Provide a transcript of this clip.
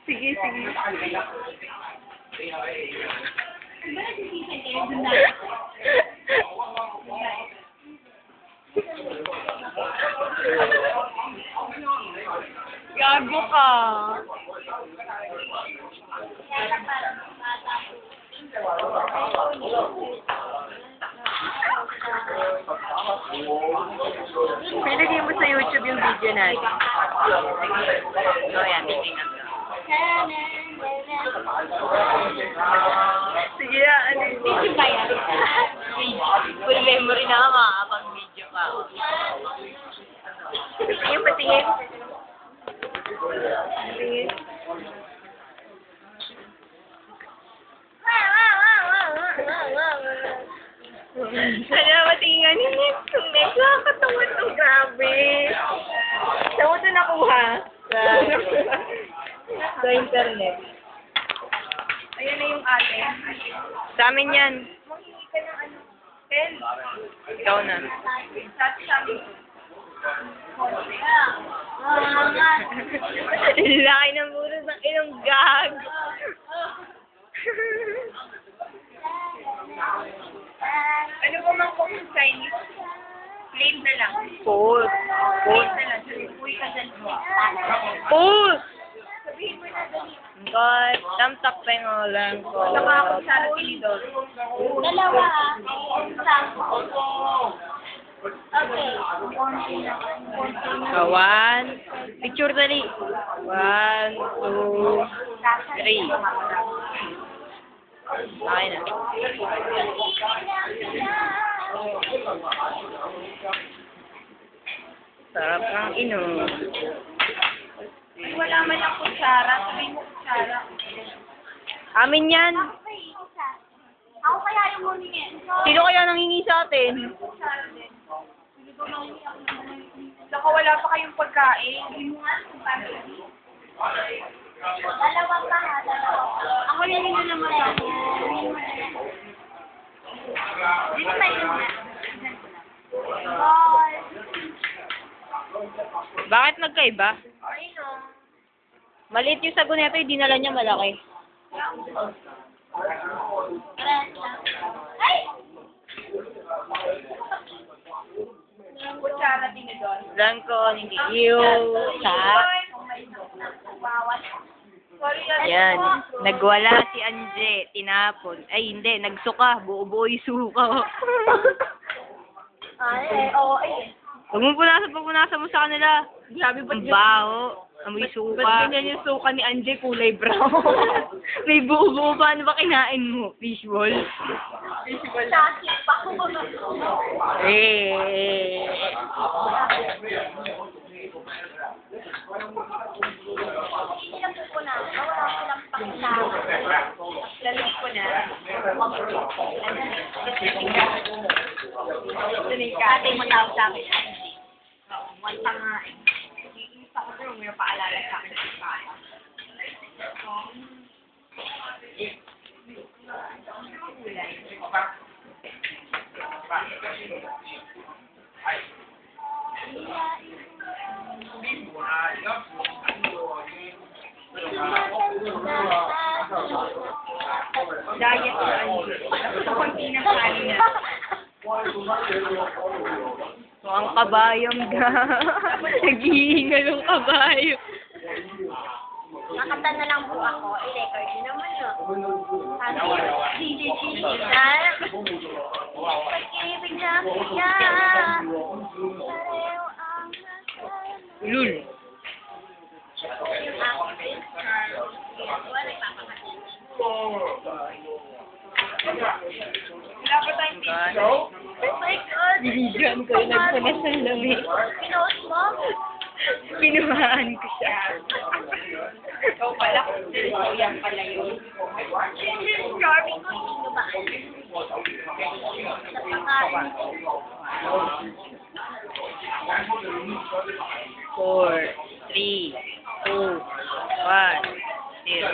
Sige, sige. Gago ka. Pinagay mo sa YouTube yung video natin. So, yan. Titingnan ko. Sige na, ano yung video ba yan? Full memory na ka makakapag video ka. Patingin, patingin. Patingin. Sana matingin nga ni Next. Next, nakakatawa ito. Grabe. Saan mo ito nakuha? Sa internet. Ayan na yung ate. Sa amin yan. Mangingi ka ng ano? Pen? Ikaw na. Sabi. Laki ng buros ng ilong gag. Ano po mang kung Chinese? Plain na lang. Pause. Plain na lang. Uy, ka dyan. Pause! Sabihin mo na dali. God, tamtak pengolan ko. Saka ako sa tinidor. Dalawa. Okay. So, 1. Picture dali. 1, 2, 3. Okay na. Sarap ng inom. Wala man ang kutsara. Sabihin mo kutsara. Amin yan. Ako kaya yung humingi. Sino kaya nangingi sa atin? Kutsara din. Saka wala pa kayong pagkain. Hindi mo nga kung paano. Dalawa pa ha, dalawa. Ako yan yun naman ako. Dito tayo na. Bakit nagkaiba? Ayun o. Maliit yung sago nito, yung dinala niya malaki. Ay! Kutsara tinidor. Blanco, hindi. Yung sa... Yan. Nagwala si Anje. Tinapon. Ay, hindi. Nagsuka. Buo-buo yung suka. Ay, oo. Huwag mo punasan mo sa kanila. Grabe ba? Ang baho. Amoy suka. Ba't ganyan yung suka ni Anje? Kulay brown. May buo-buo pa. Ano ba kinain mo? Fishball? Fishball. Sakit pa ko. Ilang po na. Wala silang pakilala. Lalit ko na. Ate mo tawag sa akin. One pa nga eh. Iisa ko pero may paalala sa akin. Diet na Anje. Sa konti ng kanin na. So, ang kabayong ga. Naghihingal yung kabayo. Nakata na lang po ako. I-record yun naman no. Sabi, pag-ibig na kaya. Lul. Yung aking wala ipapakatid. Wala pa tayong video? Oh my God! Binidyoan ko yung nagpunas ng lamig. Pinost mo? Pinuhaan ko siya. Ikaw pala, yan pala yun. Sabi ko, sino ba? Napakain ko. 4, 3, 2, 1, 0.